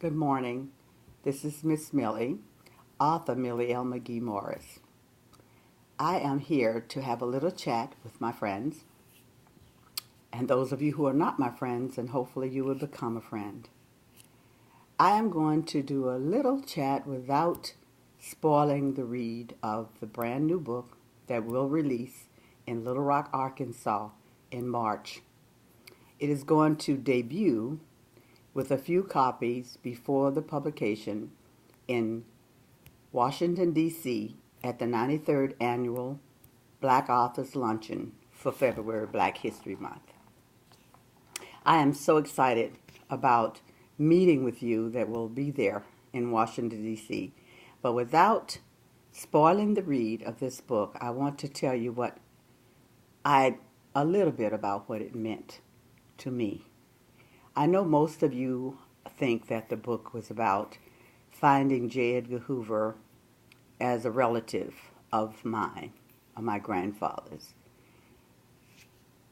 Good morning. This is Miss Millie, author Millie L. McGhee-Morris. I am here to have a little chat with my friends, and those of you who are not my friends, and hopefully you will become a friend. I am going to do a little chat without spoiling the read of the brand new book that will release in Little Rock, Arkansas in March. It is going to debut with a few copies before the publication in Washington, D.C. at the 93rd Annual Black Authors Luncheon for February Black History Month. I am so excited about meeting with you that will be there in Washington, D.C. But without spoiling the read of this book, I want to tell you a little bit about what it meant to me. I know most of you think that the book was about finding J. Edgar Hoover as a relative of mine, of my grandfather's.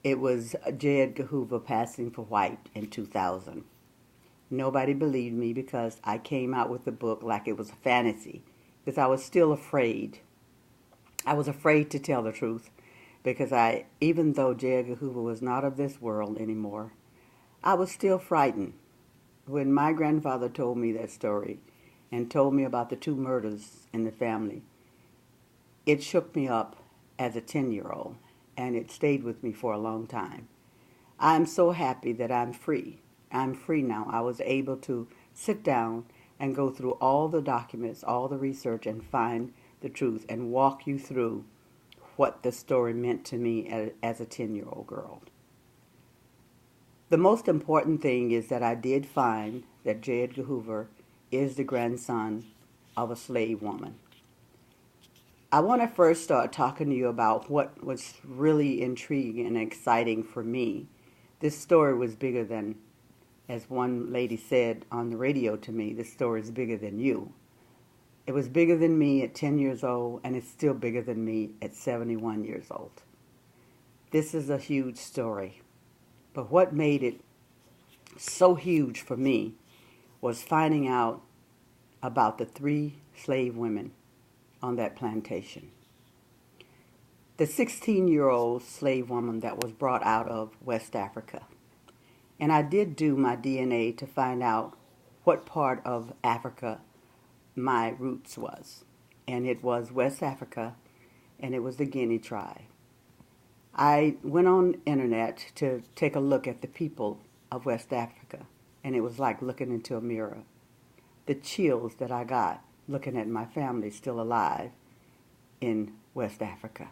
It was J. Edgar Hoover passing for white in 2000. Nobody believed me because I came out with the book like it was a fantasy, because I was still afraid. I was afraid to tell the truth because even though J. Edgar Hoover was not of this world anymore, I was still frightened. When my grandfather told me that story and told me about the two murders in the family, it shook me up as a 10-year-old, and it stayed with me for a long time. I'm so happy that I'm free. I'm free now. I was able to sit down and go through all the documents, all the research, and find the truth and walk you through what the story meant to me as a 10-year-old girl. The most important thing is that I did find that J. Edgar Hoover is the grandson of a slave woman. I want to first start talking to you about what was really intriguing and exciting for me. This story was bigger than, as one lady said on the radio to me, this story is bigger than you. It was bigger than me at 10 years old, and it's still bigger than me at 71 years old. This is a huge story. But what made it so huge for me was finding out about the 3 slave women on that plantation. The 16-year-old slave woman that was brought out of West Africa. And I did do my DNA to find out what part of Africa my roots was. And it was West Africa, and it was the Guinea tribe. I went on internet to take a look at the people of West Africa, and it was like looking into a mirror. The chills that I got looking at my family still alive in West Africa.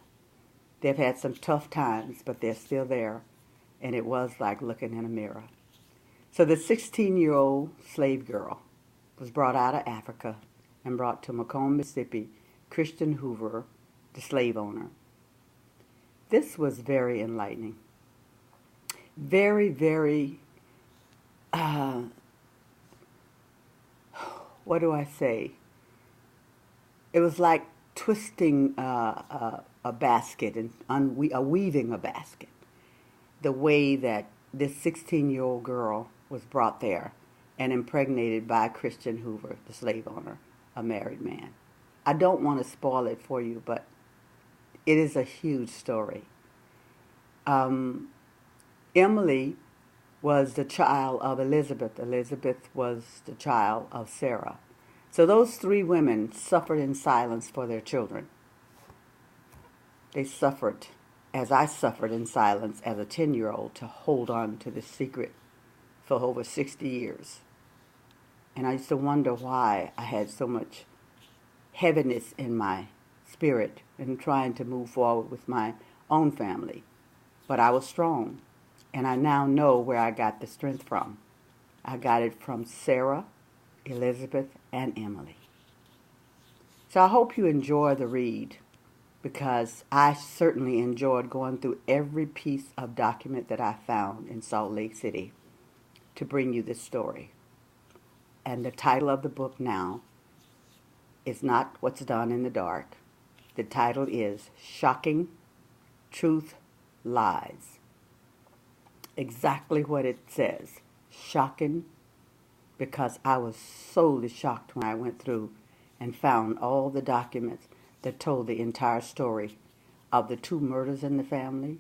They've had some tough times, but they're still there, and it was like looking in a mirror. So the 16-year-old slave girl was brought out of Africa and brought to Macomb, Mississippi, Christian Hoover, the slave owner. This was very enlightening. Very, very, what do I say? It was like twisting a basket and weaving a basket. The way that this 16-year-old girl was brought there and impregnated by Christian Hoover, the slave owner, a married man. I don't want to spoil it for you, but it is a huge story. Emily was the child of Elizabeth. Elizabeth was the child of Sarah. So those 3 women suffered in silence for their children. They suffered, as I suffered in silence as a 10-year-old, to hold on to this secret for over 60 years. And I used to wonder why I had so much heaviness in my spirit in trying to move forward with my own family. But I was strong, and I now know where I got the strength from. I got it from Sarah, Elizabeth, and Emily. So I hope you enjoy the read, because I certainly enjoyed going through every piece of document that I found in Salt Lake City to bring you this story. And the title of the book now is not What's Done in the Dark. The title is Shocking Truth Lies. Exactly what it says. Shocking because I was solely shocked when I went through and found all the documents that told the entire story of the two murders in the family,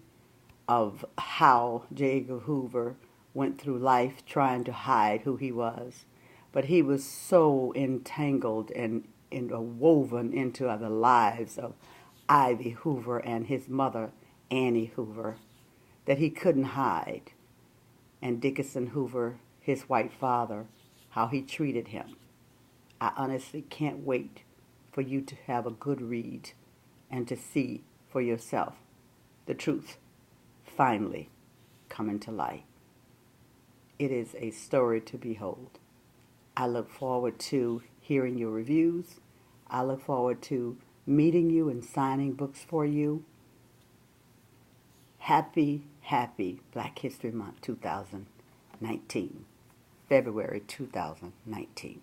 of how J. Edgar Hoover went through life trying to hide who he was. But he was so entangled and woven into the lives of Ivy Hoover and his mother, Annie Hoover, that he couldn't hide. And Dickinson Hoover, his white father, how he treated him. I honestly can't wait for you to have a good read and to see for yourself the truth finally coming to light. It is a story to behold. I look forward to hearing your reviews. I look forward to meeting you and signing books for you. Happy Black History Month 2019, February 2019.